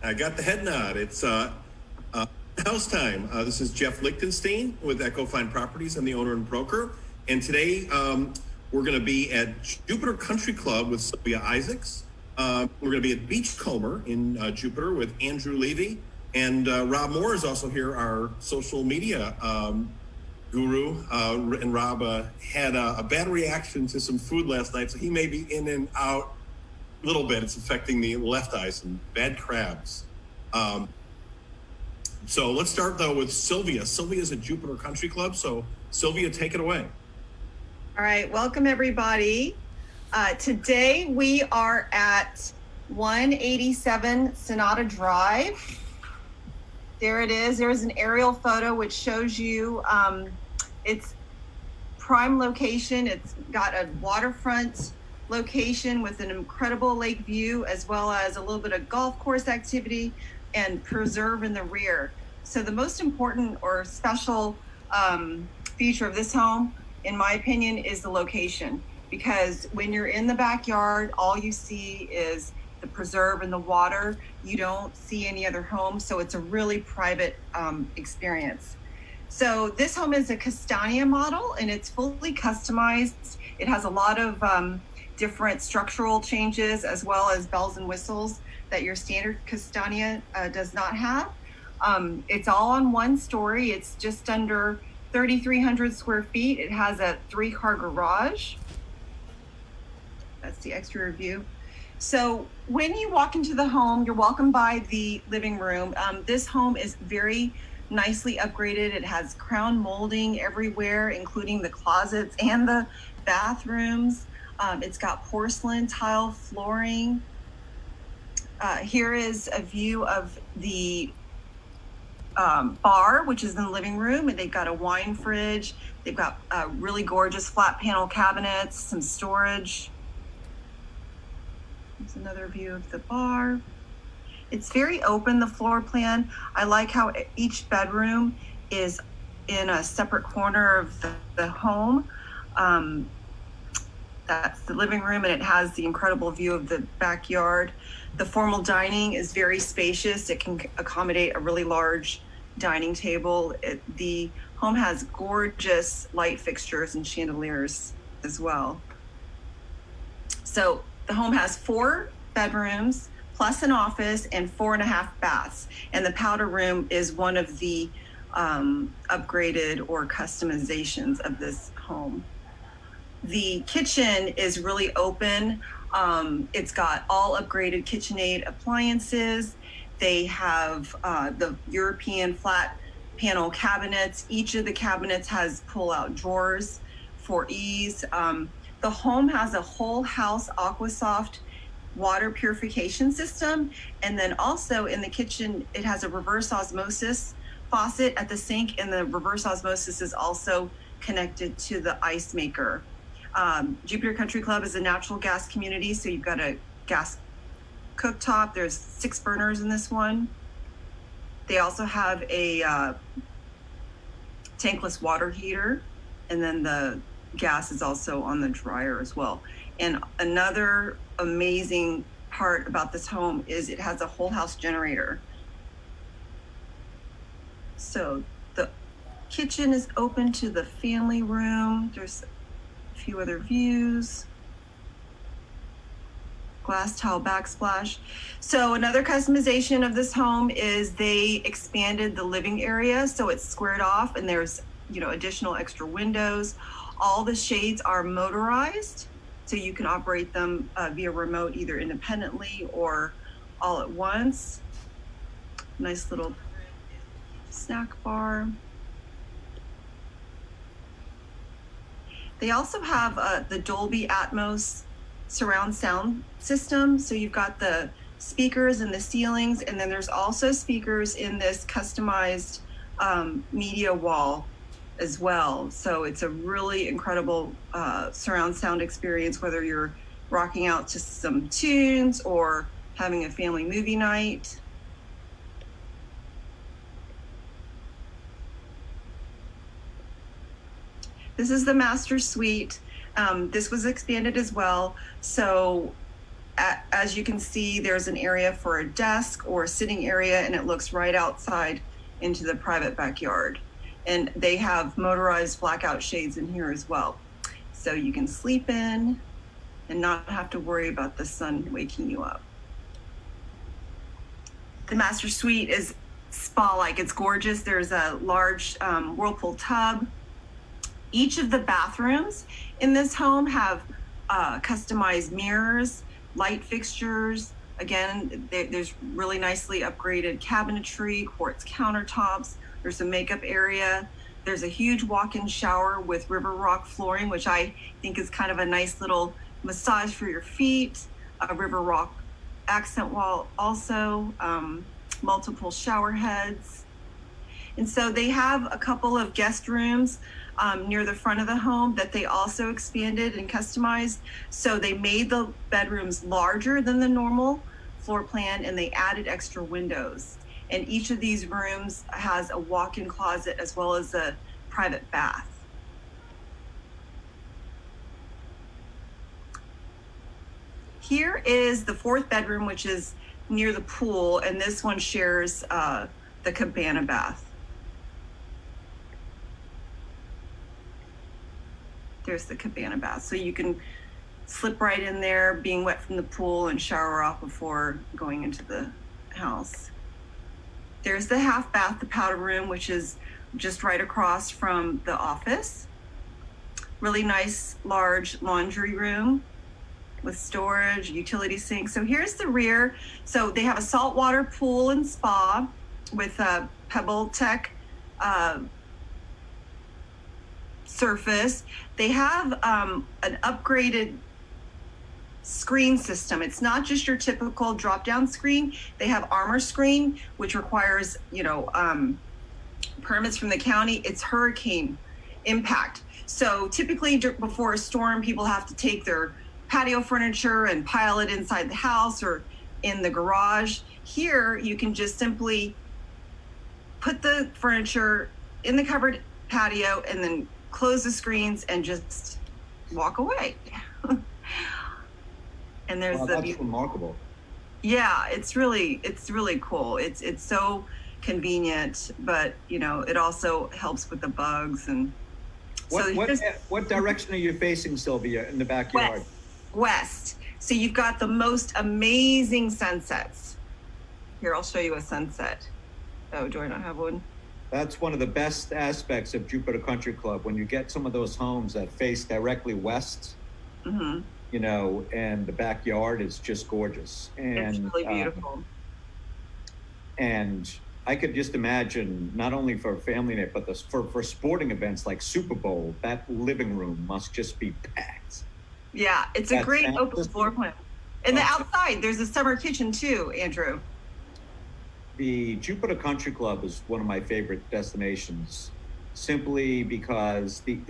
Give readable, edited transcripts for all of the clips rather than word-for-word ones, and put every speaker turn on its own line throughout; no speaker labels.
I got the head nod. It's house time. This is Jeff Lichtenstein with Echo Fine Properties. I'm the owner and broker. And today we're going to be at Jupiter Country Club with Sylvia Isaacs. We're going to be at Beachcomber in Jupiter with Andrew Levy. And Rob Moore is also here, our social media guru. And Rob had a bad reaction to some food last night, so he may be in and out a little bit. It's affecting the left eye, some bad crabs. So let's start though with Sylvia. Sylvia is at Jupiter Country Club. So Sylvia, take it away.
All right, welcome everybody. Today we are at 187 Sonata Drive. There it is. There's an aerial photo which shows you its prime location. It's got a waterfront location with an incredible lake view, as well as a little bit of golf course activity and preserve in the rear. So the most important or special feature of this home, in my opinion, is the location. Because when you're in the backyard, all you see is the preserve and the water. You don't see any other home, so it's a really private experience. So this home is a Castagna model, and it's fully customized. It has a lot of different structural changes, as well as bells and whistles that your standard Castagna does not have. It's all on one story. It's just under 3,300 square feet. It has a 3-car garage. That's the exterior view. So when you walk into the home, you're welcomed by the living room. This home is very nicely upgraded. It has crown molding everywhere, including the closets and the bathrooms. It's got porcelain tile flooring. Here is a view of the bar, which is in the living room, and they've got a wine fridge. They've got really gorgeous flat panel cabinets, some storage. There's another view of the bar. It's very open, the floor plan. I like how each bedroom is in a separate corner of the home. That's the living room, and it has the incredible view of the backyard. The formal dining is very spacious. It can accommodate a really large dining table. The home has gorgeous light fixtures and chandeliers as well. So the home has 4 bedrooms plus an office and 4.5 baths. And the powder room is one of the upgraded or customizations of this home. The kitchen is really open. It's got all upgraded KitchenAid appliances. They have the European flat panel cabinets. Each of the cabinets has pull-out drawers for ease. The home has a whole house AquaSoft water purification system. And then also in the kitchen, it has a reverse osmosis faucet at the sink, and the reverse osmosis is also connected to the ice maker. Jupiter Country Club is a natural gas community, so you've got a gas cooktop. There's 6 burners in this one. They also have a tankless water heater, and then the gas is also on the dryer as well. And another amazing part about this home is it has a whole house generator. So the kitchen is open to the family room. There's a few other views. Glass tile backsplash. So another customization of this home is they expanded the living area, so it's squared off, and there's additional extra windows. All the shades are motorized, so you can operate them via remote, either independently or all at once. Nice little snack bar. They also have the Dolby Atmos surround sound system. So you've got the speakers in the ceilings, and then there's also speakers in this customized media wall as well. So it's a really incredible surround sound experience, whether you're rocking out to some tunes or having a family movie night. This is the master suite. This was expanded as well. So as you can see, there's an area for a desk or a sitting area, and it looks right outside into the private backyard. And they have motorized blackout shades in here as well. So you can sleep in and not have to worry about the sun waking you up. The master suite is spa-like. It's gorgeous. There's a large whirlpool tub. Each of the bathrooms in this home have customized mirrors, light fixtures. Again, there's really nicely upgraded cabinetry, quartz countertops. There's a makeup area. There's a huge walk-in shower with river rock flooring, which I think is kind of a nice little massage for your feet. A river rock accent wall also, multiple shower heads. And so they have a couple of guest rooms near the front of the home that they also expanded and customized. So they made the bedrooms larger than the normal floor plan, and they added extra windows. And each of these rooms has a walk-in closet as well as a private bath. Here is the fourth bedroom, which is near the pool, and this one shares the cabana bath. There's the cabana bath. So you can slip right in there, being wet from the pool, and shower off before going into the house. There's the half bath, the powder room, which is just right across from the office. Really nice, large laundry room with storage, utility sink. So here's the rear. So they have a saltwater pool and spa with a Pebble Tech surface. They have an upgraded screen system. It's not just your typical drop-down screen. They have armor screen, which requires, permits from the county. It's hurricane impact. So typically before a storm, people have to take their patio furniture and pile it inside the house or in the garage. Here, you can just simply put the furniture in the covered patio and then close the screens and just walk away. And there's
that's remarkable.
Yeah, it's really cool. It's so convenient, but it also helps with the bugs. And
what direction are you facing, Sylvia, in the backyard?
West. So you've got the most amazing sunsets. Here, I'll show you a sunset. Oh, do I not have one?
That's one of the best aspects of Jupiter Country Club, when you get some of those homes that face directly west.
Mm-hmm.
And the backyard is just gorgeous. And
it's really beautiful.
And I could just imagine, not only for family night, but for sporting events like Super Bowl, that living room must just be packed.
Yeah, it's a great open floor plan. And the outside, there's a summer kitchen too, Andrew.
The Jupiter Country Club is one of my favorite destinations, simply because the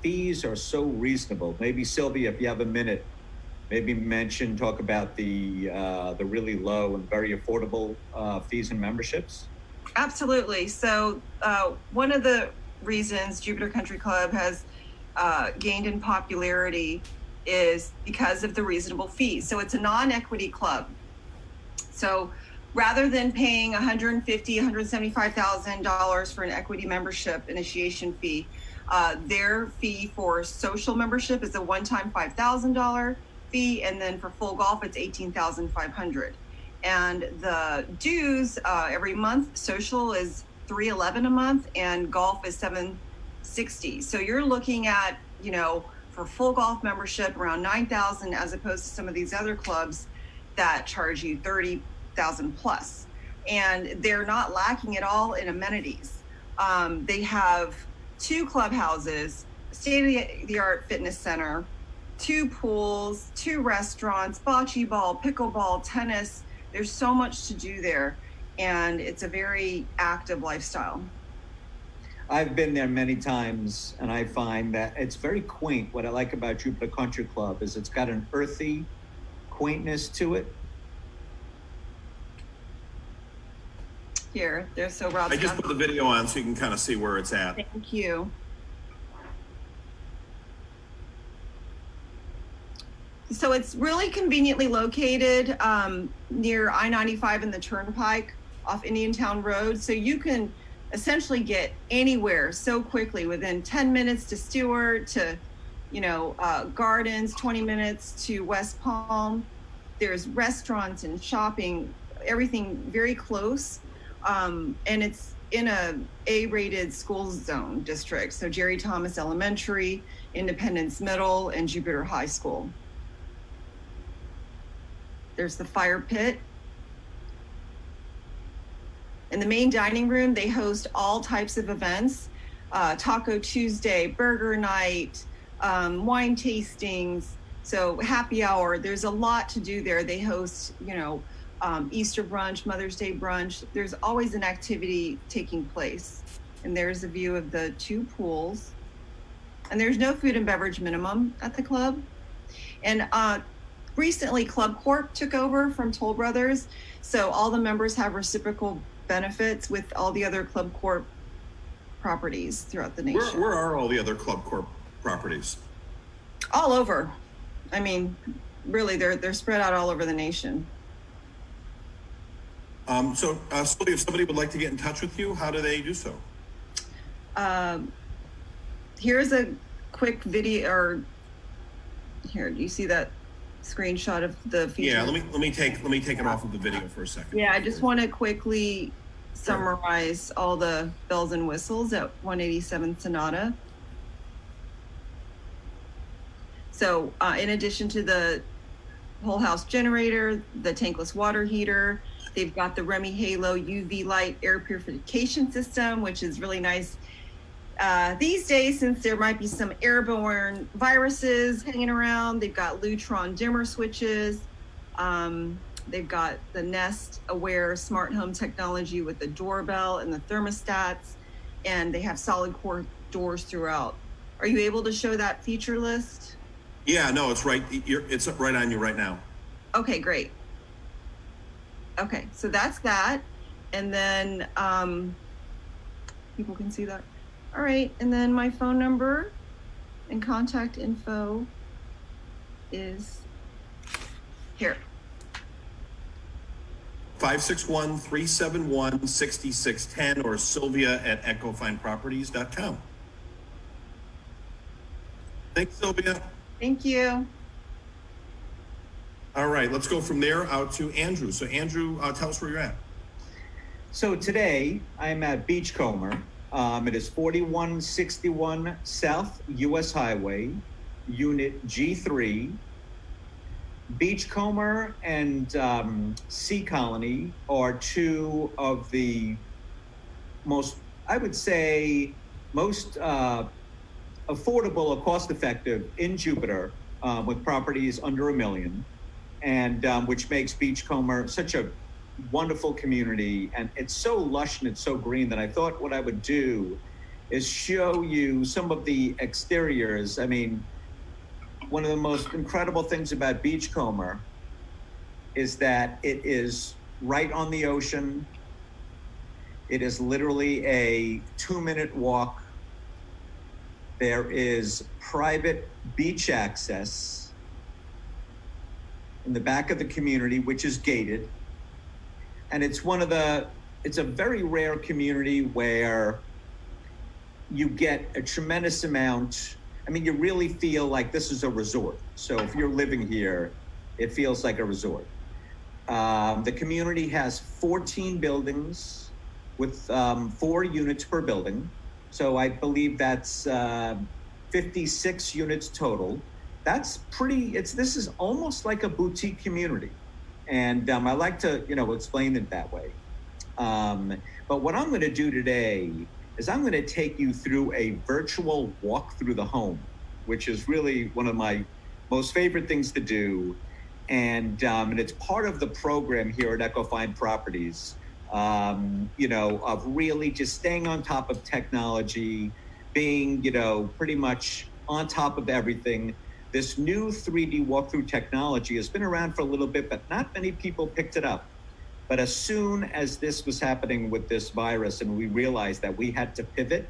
fees are so reasonable. Maybe Sylvia, if you have a minute, talk about the really low and very affordable fees and memberships.
Absolutely. So one of the reasons Jupiter Country Club has gained in popularity is because of the reasonable fees. So it's a non-equity club. So rather than paying $175,000 for an equity membership initiation fee, their fee for social membership is a one-time $5,000 fee, and then for full golf, it's $18,500. And the dues every month, social is $311 a month, and golf is $760. So you're looking at, for full golf membership around $9,000, as opposed to some of these other clubs that charge you $30,000 plus. And they're not lacking at all in amenities. They have 2 clubhouses, state-of-the-art fitness center, 2 pools, 2 restaurants, bocce ball, pickleball, tennis. There's so much to do there, and it's a very active lifestyle.
I've been there many times, and I find that it's very quaint. What I like about Jupiter Country Club is it's got an earthy quaintness to it.
Here, so Rob.
I just put the video on so you can kind of see where it's at.
Thank you. So it's really conveniently located near I-95 and the Turnpike off Indiantown Road. So you can essentially get anywhere so quickly, within 10 minutes to Stewart, to, Gardens, 20 minutes to West Palm. There's restaurants and shopping, everything very close. And it's in a A-rated school zone district. So Jerry Thomas Elementary, Independence Middle, and Jupiter High School. There's the fire pit. In the main dining room, they host all types of events, Taco Tuesday, burger night, wine tastings, so happy hour. There's a lot to do there. They host, Easter brunch, Mother's Day brunch. There's always an activity taking place. And there's a view of the 2 pools. And there's no food and beverage minimum at the club. And recently, Club Corp took over from Toll Brothers. So all the members have reciprocal benefits with all the other Club Corp properties throughout the nation.
Where are all the other Club Corp properties?
All over. I mean, really, they're spread out all over the nation.
So, Sylvia, if somebody would like to get in touch with you, how do they do so?
Here's a quick video, or here, do you see that screenshot of the feature?
Yeah, let me take it off of the video for a second.
Yeah, I just want to quickly summarize all the bells and whistles at 187 Sonata. So in addition to the whole house generator, the tankless water heater, they've got the Remy Halo UV light air purification system, which is really nice these days, since there might be some airborne viruses hanging around. They've got Lutron dimmer switches. They've got the Nest Aware smart home technology with the doorbell and the thermostats, and they have solid core doors throughout. Are you able to show that feature list?
Yeah, no, it's right. It's right on you right now.
Okay, great. Okay, so that's that. And then people can see that. All right, and then my phone number and contact info is here.
561-371-6610 or Sylvia@echofineproperties.com. Thanks, Sylvia.
Thank you.
All right, let's go from there out to Andrew. So Andrew, tell us where you're at.
So today I'm at Beachcomber. It is 4161 South US Highway, Unit G3. Beachcomber and Sea Colony are 2 of the most, I would say, most affordable or cost-effective in Jupiter, with properties under $1 million, and which makes Beachcomber such a wonderful community. And it's so lush and it's so green that I thought what I would do is show you some of the exteriors. I mean, one of the most incredible things about Beachcomber is that it is right on the ocean. It is literally a 2-minute walk. There is private beach access in the back of the community, which is gated. And it's a very rare community where you get a tremendous amount. I mean, you really feel like this is a resort. So if you're living here, it feels like a resort. The community has 14 buildings with 4 units per building. So I believe that's 56 units total. That's this is almost like a boutique community. And I like to, explain it that way. But what I'm going to do today is I'm going to take you through a virtual walk through the home, which is really one of my most favorite things to do. And it's part of the program here at Echofine Properties, of really just staying on top of technology, being, pretty much on top of everything. This new 3D walkthrough technology has been around for a little bit, but not many people picked it up. But as soon as this was happening with this virus and we realized that we had to pivot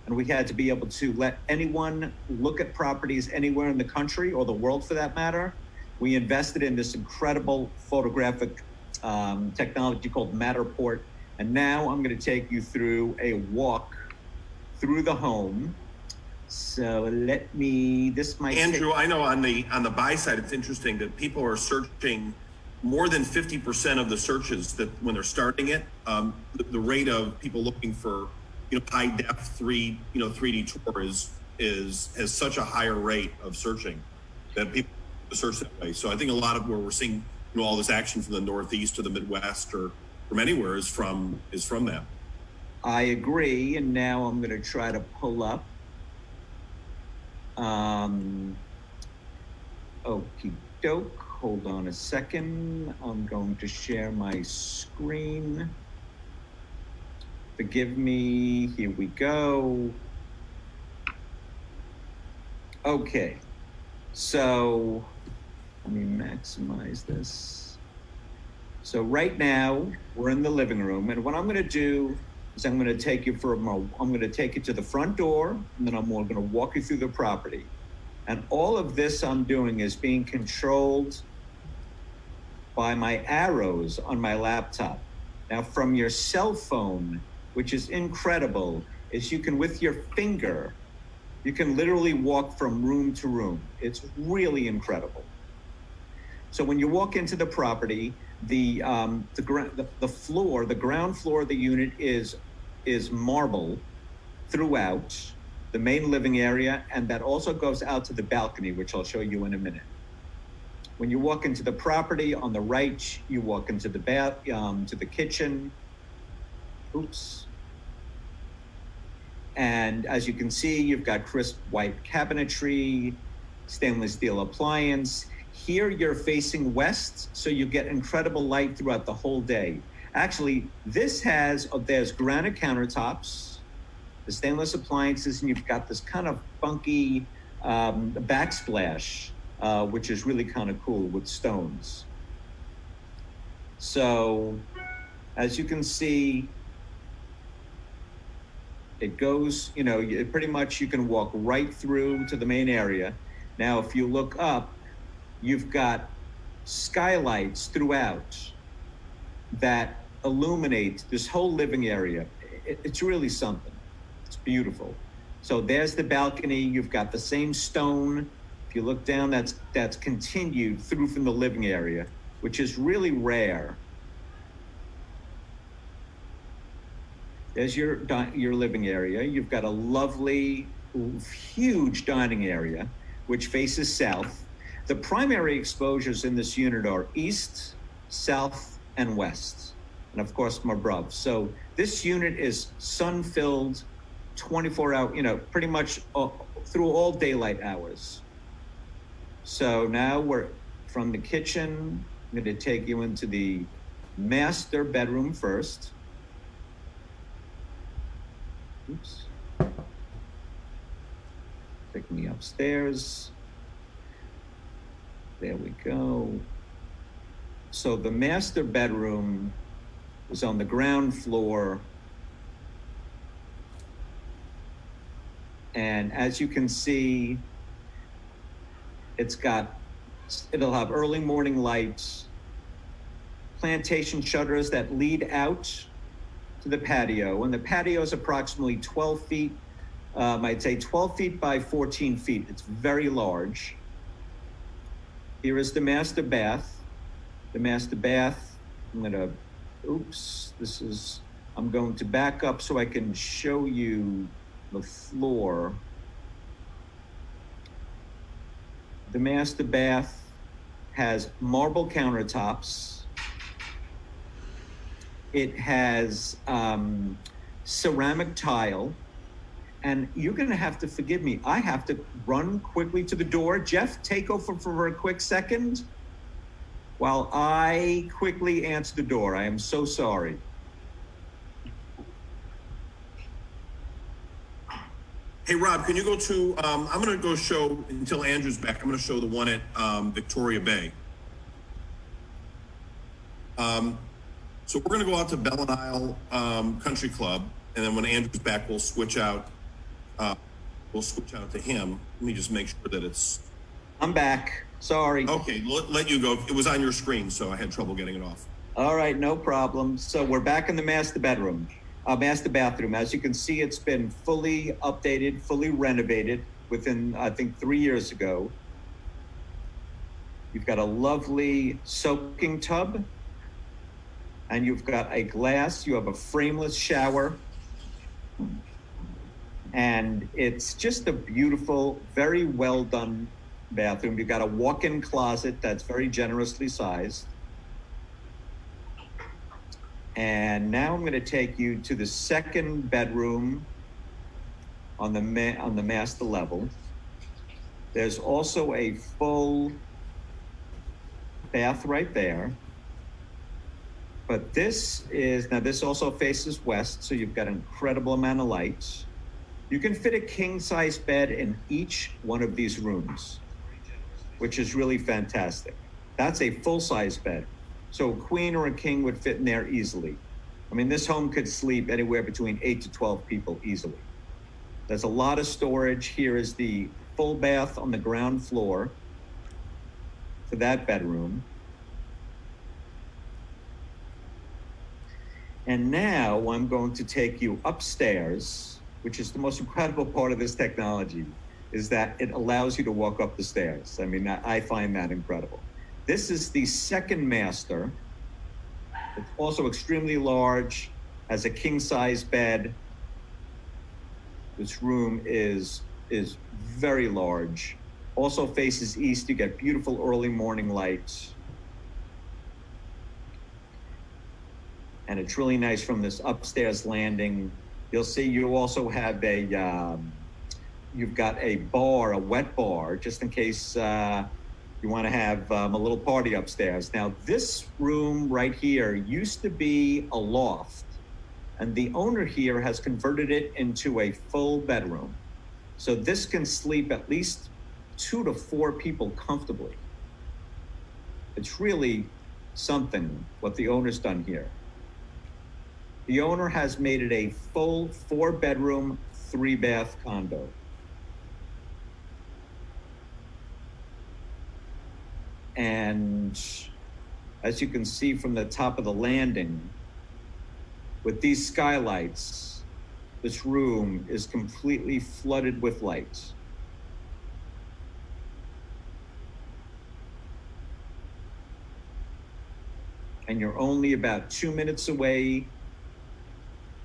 and we had to be able to let anyone look at properties anywhere in the country or the world for that matter, We invested in this incredible photographic technology called Matterport. And now I'm going to take you through a walk through the home. So let me, this might
Andrew, I know on the buy side, it's interesting that people are searching more than 50% of the searches that when they're starting it, the rate of people looking for, high depth 3D tour has such a higher rate of searching that people search that way. So I think a lot of where we're seeing, all this action from the Northeast to the Midwest or from anywhere is from that.
I agree. And now I'm going to try to pull up. Okie doke. Hold on a second. I'm going to share my screen. Forgive me. Here we go. Okay. So let me maximize this. So right now we're in the living room, and what I'm going to do is I'm going to take you I'm going to take you to the front door, and then I'm going to walk you through the property. And all of this I'm doing is being controlled by my arrows on my laptop. Now, from your cell phone, which is incredible, is you can, with your finger, you can literally walk from room to room. It's really incredible. So when you walk into the property, the floor, the ground floor of the unit is marble throughout the main living area, and that also goes out to the balcony, which I'll show you in a minute. When you walk into the property, on the right, you walk into the to the kitchen. Oops. And as you can see, you've got crisp white cabinetry, stainless steel appliance. Here you're facing west, so you get incredible light throughout the whole day. Actually, there's granite countertops, the stainless appliances, and you've got this kind of funky backsplash, which is really kind of cool with stones. So, as you can see, it goes, pretty much you can walk right through to the main area. Now, if you look up, you've got skylights throughout that illuminate this whole living area. It's really something. It's beautiful. So there's the balcony. You've got the same stone. If you look down, that's continued through from the living area, which is really rare. There's your living area. You've got a lovely, huge dining area, which faces south. The primary exposures in this unit are east, south, and west, and of course, above. So this unit is sun-filled, 24-hour, pretty much through all daylight hours. So now we're from the kitchen. I'm going to take you into the master bedroom first. Oops. Take me upstairs. There we go. So the master bedroom is on the ground floor. And as you can see, it'll have early morning lights, plantation shutters that lead out to the patio. And the patio is approximately 12 feet, I'd say 12 feet by 14 feet. It's very large. Here is the master bath. The master bath, I'm going to back up so I can show you the floor. The master bath has marble countertops. It has ceramic tile. And you're going to have to forgive me. I have to run quickly to the door. Jeff, take over for a quick second while I quickly answer the door. I am so sorry.
Hey, Rob, can you go to, I'm going to go show, until Andrew's back, I'm going to show the one at Victoria Bay. So we're going to go out to Ballenisles Country Club, and then when Andrew's back, we'll switch out to him. Let me just make sure that it's
I'm back. Sorry.
Okay, let you go. It was on your screen, so I had trouble getting it off.
All right, no problem. So we're back in the master bathroom. As you can see, it's been fully updated, fully renovated within, I think, 3 years ago. You've got a lovely soaking tub, and you've got a glass. You have a frameless shower, and it's just a beautiful, very well done bathroom. You've got a walk-in closet that's very generously sized. And now I'm going to take you to the second bedroom on the master level. There's also a full bath right there. But this also faces west, so you've got an incredible amount of light. You can fit a king-size bed in each one of these rooms, which is really fantastic. That's a full-size bed. So a queen or a king would fit in there easily. I mean, this home could sleep anywhere between 8 to 12 people easily. There's a lot of storage. Here is the full bath on the ground floor for that bedroom. And now I'm going to take you upstairs, which is the most incredible part of this technology, is that it allows you to walk up the stairs. I mean, I find that incredible. This is the second master. It's also extremely large, has a king-size bed. This room is very large. Also faces east. You get beautiful early morning light. And it's really nice from this upstairs landing. You'll see you also have you've got a bar, a wet bar, just in case you want to have a little party upstairs. Now, this room right here used to be a loft, and the owner here has converted it into a full bedroom. So this can sleep at least 2 to 4 people comfortably. It's really something what the owner's done here. The owner has made it a full 4-bedroom, 3-bath condo. And as you can see from the top of the landing, with these skylights, this room is completely flooded with light. And you're only about 2 minutes away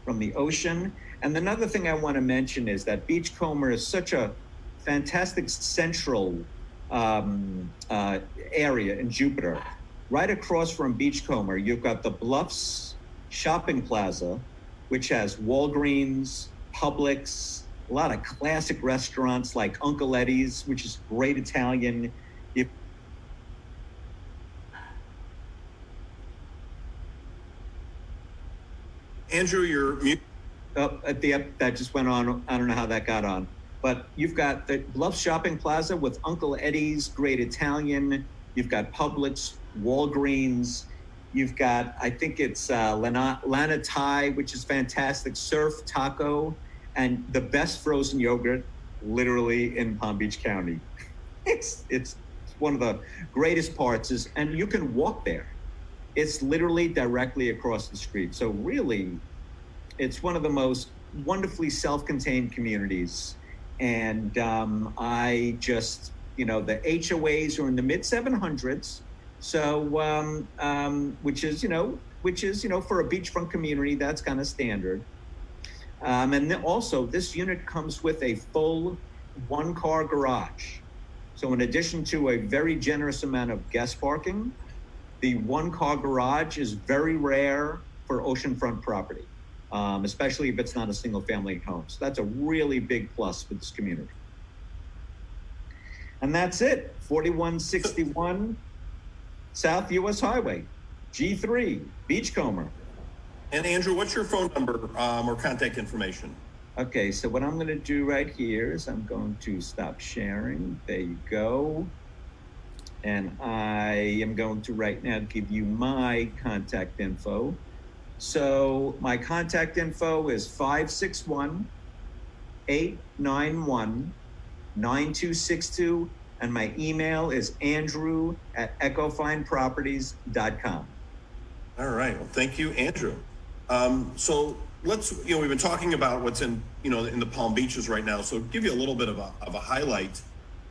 from the ocean. And another thing I want to mention is that Beachcomber is such a fantastic central area in Jupiter. Right across from Beachcomber, you've got the Bluffs Shopping Plaza, which has Walgreens, Publix, a lot of classic restaurants like Uncle Eddie's, which is great Italian.
Andrew, you're mute.
That just went on. I don't know how that got on. But you've got the Bluff Shopping Plaza with Uncle Eddie's, great Italian. You've got Publix, Walgreens. You've got, I think it's Lana Thai, which is fantastic, Surf Taco, and the best frozen yogurt, literally in Palm Beach County. It's one of the greatest parts and you can walk there. It's literally directly across the street. So really, it's one of the most wonderfully self-contained communities. And I just, the HOAs are in the mid 700s. So, which is, for a beachfront community, that's kind of standard. And then also this unit comes with a full 1-car garage. So in addition to a very generous amount of guest parking, the 1-car garage is very rare for oceanfront property, especially if it's not a single family home. So that's a really big plus for this community. And that's it, 4161 South US Highway, G3, Beachcomber.
And Andrew, what's your phone number or contact information?
Okay, so what I'm gonna do right here is I'm going to stop sharing. There you go. And I am going to right now give you my contact info. So my contact info is 561-891-9262. And my email is andrew@echofineproperties.com.
All right. Well, thank you, Andrew. So let's, we've been talking about what's in, in the Palm Beaches right now. So give you a little bit of a highlight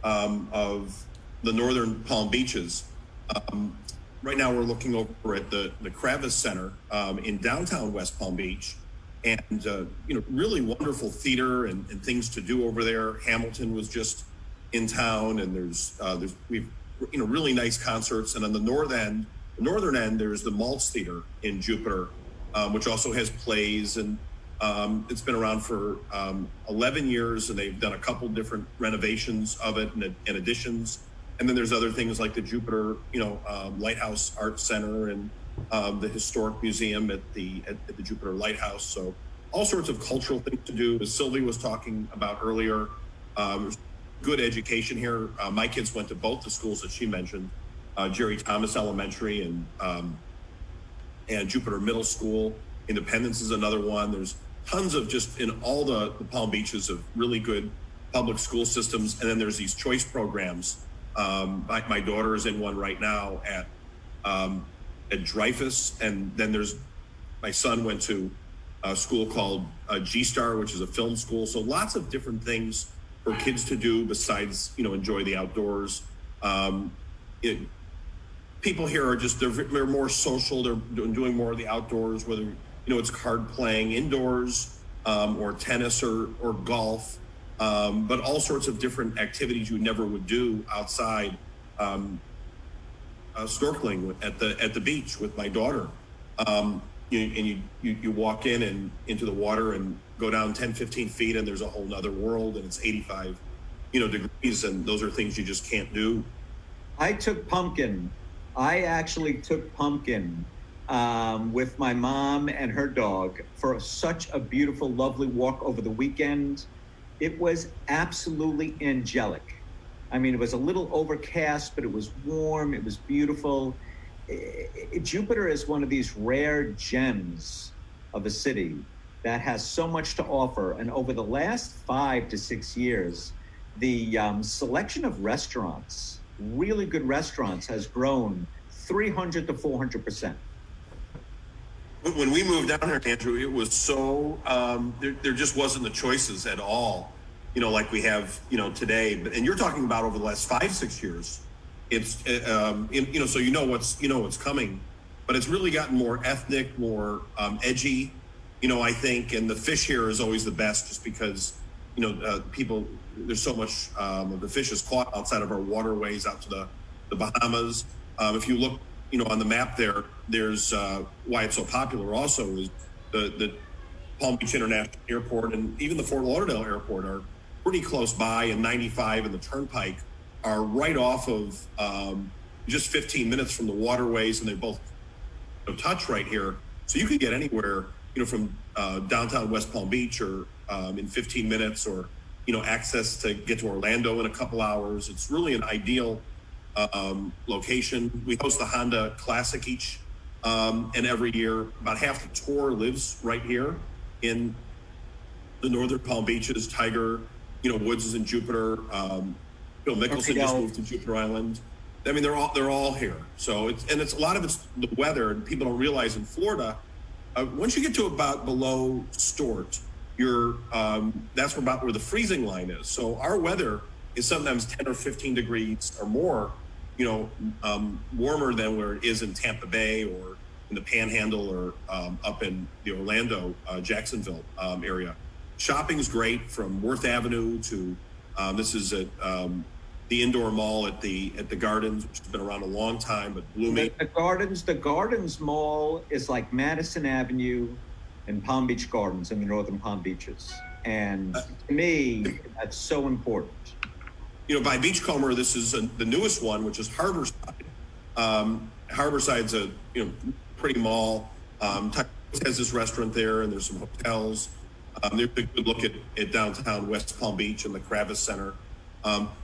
of the northern Palm Beaches. Right now, we're looking over at the Kravis Center in downtown West Palm Beach, and really wonderful theater and things to do over there. Hamilton was just in town, and we've really nice concerts. And on the northern end, there's the Maltz Theater in Jupiter, which also has plays, and it's been around for 11 years, and they've done a couple different renovations of it and additions. And then there's other things like the Jupiter, Lighthouse Art Center and the Historic Museum at the Jupiter Lighthouse. So all sorts of cultural things to do. As Sylvia was talking about earlier, there's good education here. My kids went to both the schools that she mentioned, Jerry Thomas Elementary and Jupiter Middle School. Independence is another one. There's tons of, just in all the Palm Beaches, of really good public school systems. And then there's these choice programs. My daughter is in one right now at Dreyfus, and then my son went to a school called G-Star, which is a film school. So lots of different things for kids to do besides enjoy the outdoors. People here are just they're more social. They're doing more of the outdoors, whether it's card playing indoors or tennis or golf. But all sorts of different activities you never would do outside, snorkeling at the beach with my daughter. You walk in and into the water and go down 10, 15 feet, and there's a whole nother world, and it's 85, degrees, and those are things you just can't do.
I actually took Pumpkin with my mom and her dog for such a beautiful, lovely walk over the weekend. It was absolutely angelic. I mean, it was a little overcast, but it was warm. It was beautiful. Jupiter is one of these rare gems of a city that has so much to offer. And over the last 5 to 6 years, the selection of restaurants, really good restaurants, has grown 300 to 400%.
When we moved down here, Andrew, it was so there just wasn't the choices at all, like we have, today. And you're talking about over the last 5-6 years. It's so what's coming, but it's really gotten more ethnic, more edgy, I think. And the fish here is always the best, just because people, there's so much of the fish is caught outside of our waterways out to the Bahamas. If you look on the map there's why it's so popular also is the Palm Beach International Airport and even the Fort Lauderdale Airport are pretty close by, and 95 and the Turnpike are right off of just 15 minutes from the waterways, and they both touch right here. So you could get anywhere, from downtown West Palm Beach or in 15 minutes, or, access to get to Orlando in a couple hours. It's really an ideal location. We host the Honda Classic each and every year. About half the tour lives right here in the northern Palm Beaches. Tiger, Woods is in Jupiter. Bill Mickelson just moved to Jupiter Island. I mean, they're all here. So it's a lot of it's the weather, and people don't realize in Florida, once you get to about below Stort, that's about where the freezing line is. So our weather is sometimes 10 or 15 degrees or more, warmer than where it is in Tampa Bay or in the Panhandle or up in the Orlando, Jacksonville area. Shopping's great from Worth Avenue to this is at the indoor mall at the Gardens, which has been around a long time, but blooming.
The Gardens Mall is like Madison Avenue and Palm Beach Gardens in the northern Palm Beaches. And to me, that's so important.
By Beachcomber, this is the newest one, which is Harborside. Harborside's a pretty mall. Has this restaurant there, and there's some hotels. There's a good look at downtown West Palm Beach and the Kravis Center.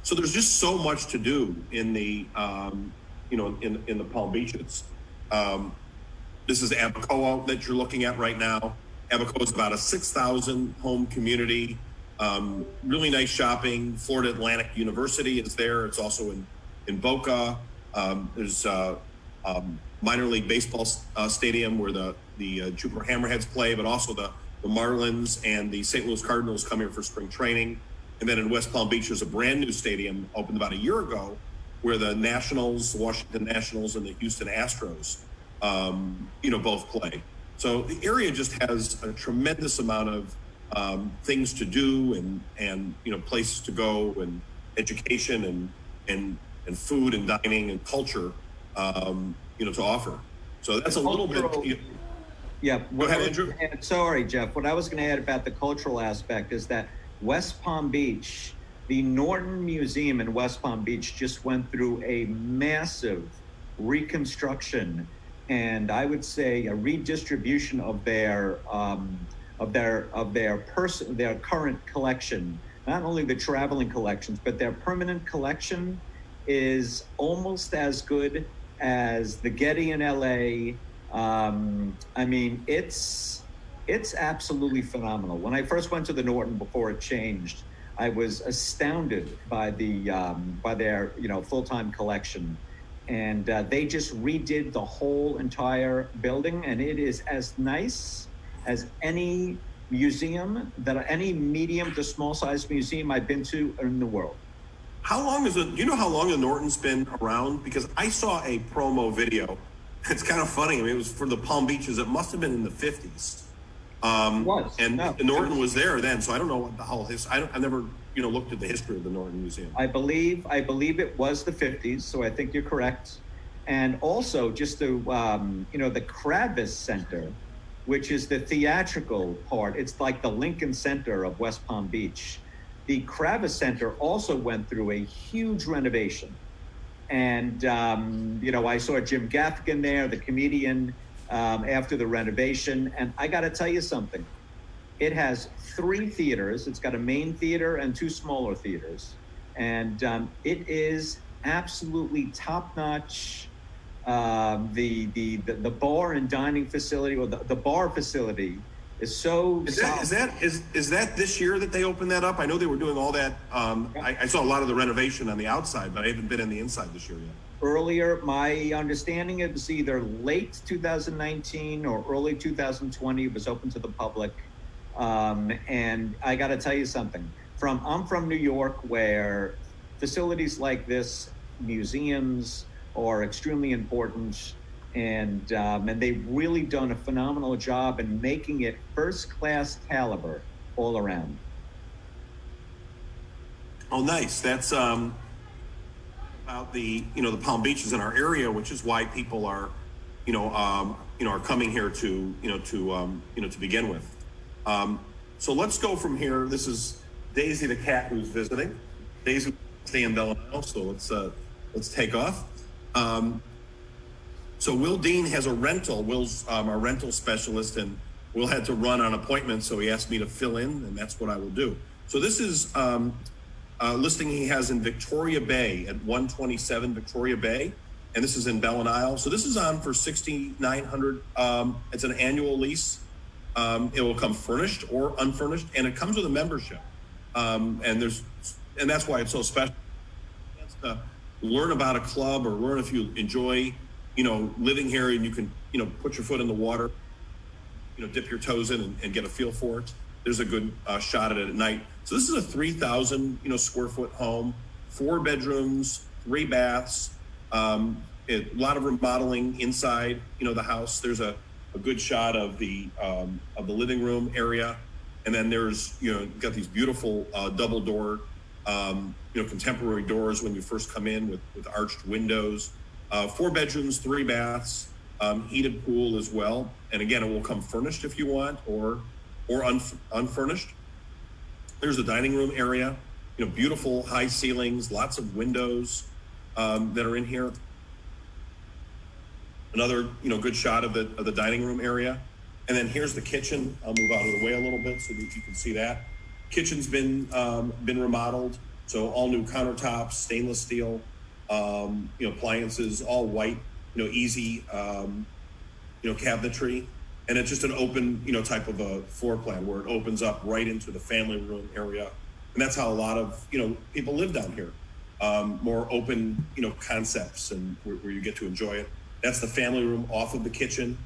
So there's just so much to do in the in the Palm Beaches. This is Abacoa that you're looking at right now. Abacoa is about a 6,000 home community. Really nice shopping. Florida Atlantic University is there. It's also in Boca. There's minor league baseball stadium where the Jupiter Hammerheads play, but also the Marlins and the St. Louis Cardinals come here for spring training. And then in West Palm Beach, there's a brand new stadium opened about a year ago where the Nationals, the Washington Nationals, and the Houston Astros, both play. So the area just has a tremendous amount of things to do and places to go and education and food and dining and culture, to offer. So that's a little bit.
Yeah.
Go ahead, Andrew.
Sorry, Jeff. What I was going to add about the cultural aspect is that West Palm Beach, the Norton Museum in West Palm Beach just went through a massive reconstruction and I would say a redistribution of their current collection. Not only the traveling collections, but their permanent collection is almost as good as the Getty in LA. It's absolutely phenomenal. When I first went to the Norton before it changed, I was astounded by their full-time collection, and they just redid the whole entire building, and it is as nice as any museum any medium to small size museum I've been to in the world.
How long is it? Do you know how long the Norton's been around? Because I saw a promo video. It's kind of funny. I mean, it was for the Palm Beaches. It must have been in the 50s. Norton was there then, so I don't know what the whole history. I never, looked at the history of the Norton Museum.
I believe it was the 50s, so I think you're correct. And also, just the Kravis Center, which is the theatrical part. It's like the Lincoln Center of West Palm Beach. The Kravis Center also went through a huge renovation. And, I saw Jim Gaffigan there, the comedian, after the renovation. And I got to tell you something. It has 3 theaters. It's got a main theater and 2 smaller theaters. And it is absolutely top-notch. The bar and dining facility, or the bar facility, is so.
Is that this year that they opened that up? I know they were doing all that. I saw a lot of the renovation on the outside, but I haven't been in the inside this year yet.
Earlier, my understanding, it was either late 2019 or early 2020. It was open to the public, and I got to tell you something. I'm from New York, where facilities like this, museums, are extremely important. And they've really done a phenomenal job in making it first-class caliber all around.
Oh, nice. That's about the the Palm Beaches in our area, which is why people are are coming here to to begin with. So let's go from here. This is Daisy the cat who's visiting. Daisy stay in Ballenisles, so let's take off. So Will Dean has a rental. Will's our rental specialist, and Will had to run on appointment, so he asked me to fill in, and that's what I will do. So this is a listing he has in Victoria Bay at 127 Victoria Bay, and this is in Ballenisles. So this is on for $6,900. It's an annual lease. It will come furnished or unfurnished, and it comes with a membership. And that's why it's so special. To learn about a club or learn if you enjoy living here, and you can, put your foot in the water, dip your toes in and get a feel for it. There's a good shot at it at night. So this is a 3,000, square foot home, 4 bedrooms, 3 baths, a lot of remodeling inside, the house. There's a good shot of the living room area. And then there's, got these beautiful double door, contemporary doors when you first come in with arched windows. 4 bedrooms, 3 baths, heated pool as well. And again, it will come furnished if you want, or unfurnished. There's the dining room area, beautiful high ceilings, lots of windows that are in here. Another, good shot of the dining room area. And then here's the kitchen. I'll move out of the way a little bit so that you can see that. Kitchen's been remodeled, so all new countertops, stainless steel. Appliances, all white, easy, cabinetry. and it's just an open, type of a floor plan where it opens up right into the family room area. And that's how a lot of, people live down here. More open, concepts and where you get to enjoy it. That's the family room off of the kitchen.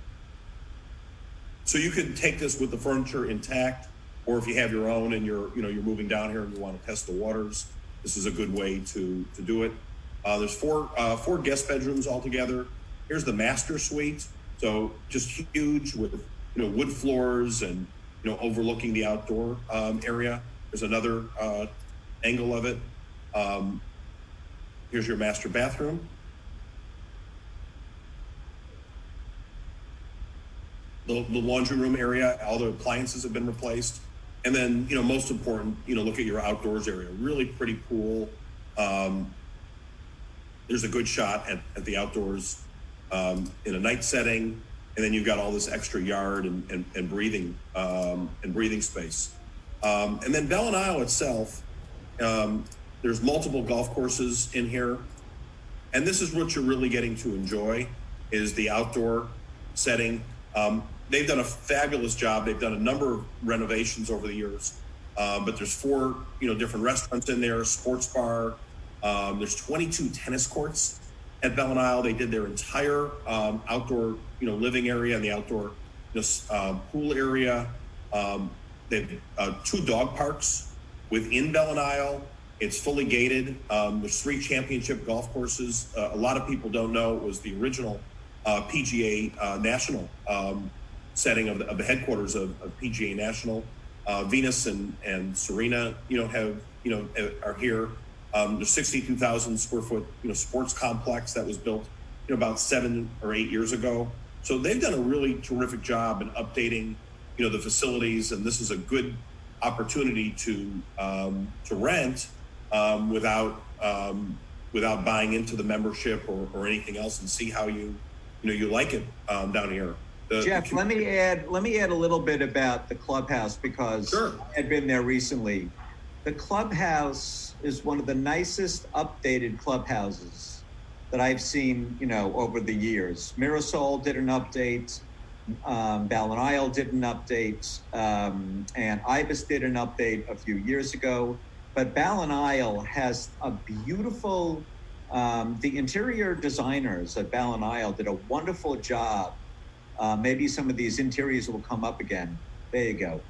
So you could take this with the furniture intact, or if you have your own and you're moving down here and you want to test the waters, this is a good way to do it. There's four guest bedrooms altogether. Here's the master suite. So just huge with, wood floors and, overlooking the outdoor area. There's another angle of it. Here's your master bathroom. The laundry room area, all the appliances have been replaced. And then, most important, look at your outdoors area. Really pretty pool. There's a good shot at the outdoors in a night setting. And then you've got all this extra yard and breathing space. And then Ballenisles itself, there's multiple golf courses in here. And this is what you're really getting to enjoy, is the outdoor setting. They've done a fabulous job. They've done a number of renovations over the years. But there's 4, different restaurants in there, sports bar. There's 22 tennis courts at Ballenisles. They did their entire outdoor, living area and the outdoor pool area. They've 2 dog parks within Ballenisles. It's fully gated. There's 3 championship golf courses. A lot of people don't know it was the original PGA National setting of the headquarters of PGA National. Venus and Serena, are here. There's 62,000 square foot, sports complex that was built, about 7 or 8 years ago. So they've done a really terrific job in updating, the facilities, and this is a good opportunity to rent without buying into the membership or anything else, and see how you like it down here.
Jeff, let me add a little bit about the clubhouse, because
Sure.
I've been there recently. The clubhouse is one of the nicest updated clubhouses that I've seen, over the years. Mirasol did an update, Ballenisles did an update, and Ibis did an update a few years ago. But Ballenisles has a beautiful, the interior designers at Ballenisles did a wonderful job. Maybe some of these interiors will come up again. There you go.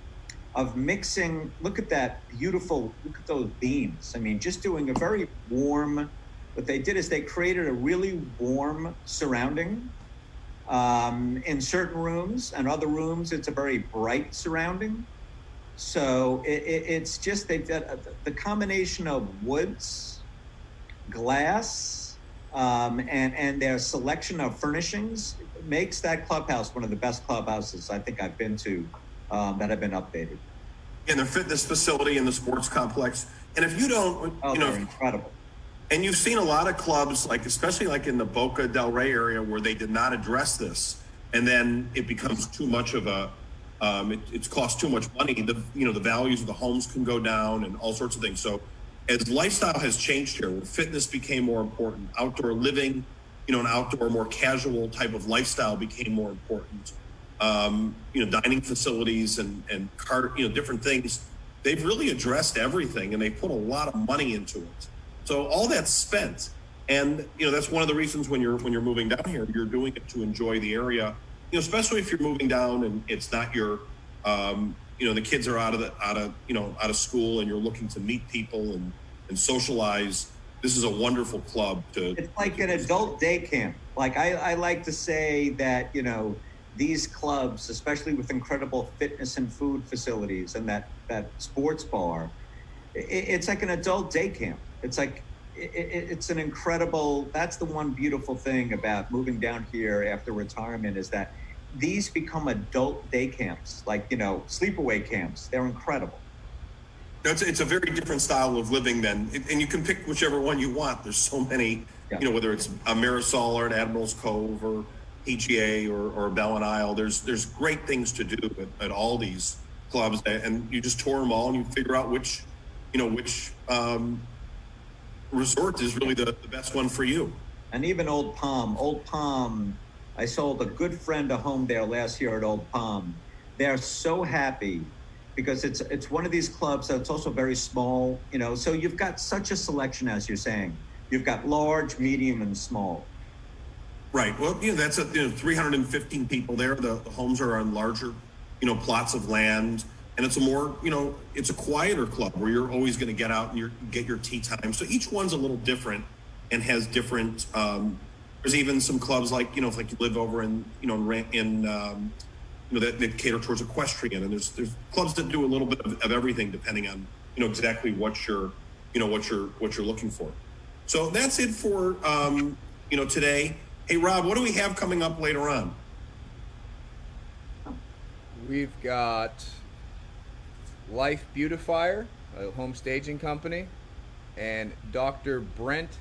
Of mixing, look at that beautiful, look at those beams. I mean, just doing a very warm, what they did is they created a really warm surrounding in certain rooms, and other rooms, it's a very bright surrounding. So it's just, they've got the combination of woods, glass, and their selection of furnishings makes that clubhouse one of the best clubhouses I think I've been to that have been updated.
And their fitness facility and the sports complex. And if you don't,
they're incredible.
And you've seen a lot of clubs, especially in the Boca del Rey area, where they did not address this, and then it becomes too much of a, it's cost too much money. The values of the homes can go down and all sorts of things. So as lifestyle has changed here, where fitness became more important, outdoor living, an outdoor, more casual type of lifestyle became more important. Dining facilities and different things. They've really addressed everything, and they put a lot of money into it. So all that's spent, and that's one of the reasons when you're moving down here, you're doing it to enjoy the area. Especially if you're moving down and it's not your, the kids are out of school, and you're looking to meet people and socialize. This is a wonderful club to.
It's like an adult day camp. Like I like to say that, these clubs, especially with incredible fitness and food facilities and that sports bar, it's like an adult day camp. It's like, it's an incredible, that's the one beautiful thing about moving down here after retirement, is that these become adult day camps, like, sleepaway camps. They're incredible.
It's a very different style of living then, and you can pick whichever one you want. There's so many, whether it's a Mirasol or an Admiral's Cove or PGA or Ballenisles, there's great things to do at all these clubs, and you just tour them all and you figure out which resort is really the best one for you.
And even Old Palm, I sold a good friend a home there last year at Old Palm. They're so happy because it's one of these clubs that's also very small, you know, so you've got such a selection, as you're saying. You've got large, medium, and small.
Right. Well, that's 315 people there. The homes are on larger, plots of land, and it's a more, it's a quieter club where you're always going to get out and get your tea time. So each one's a little different and has different. There's even some clubs like, if like you live over in, that cater towards equestrian, and there's clubs that do a little bit of everything depending on, exactly what you're looking for. So that's it for, today. Hey, Rob, what do we have coming up later on?
We've got Life Beautifier, a home staging company, and Dr. Brett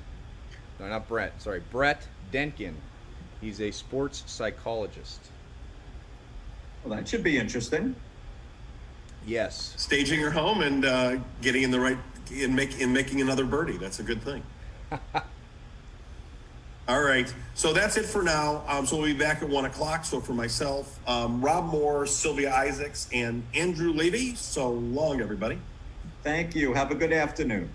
Denkin. He's a sports psychologist.
Well, that should be interesting.
Yes.
Staging your home and getting in the right, in making another birdie. That's a good thing. All right, so that's it for now. So we'll be back at 1 o'clock. So for myself, Rob Moore, Sylvia Isaacs, and Andrew Levy, so long, everybody.
Thank you. Have a good afternoon.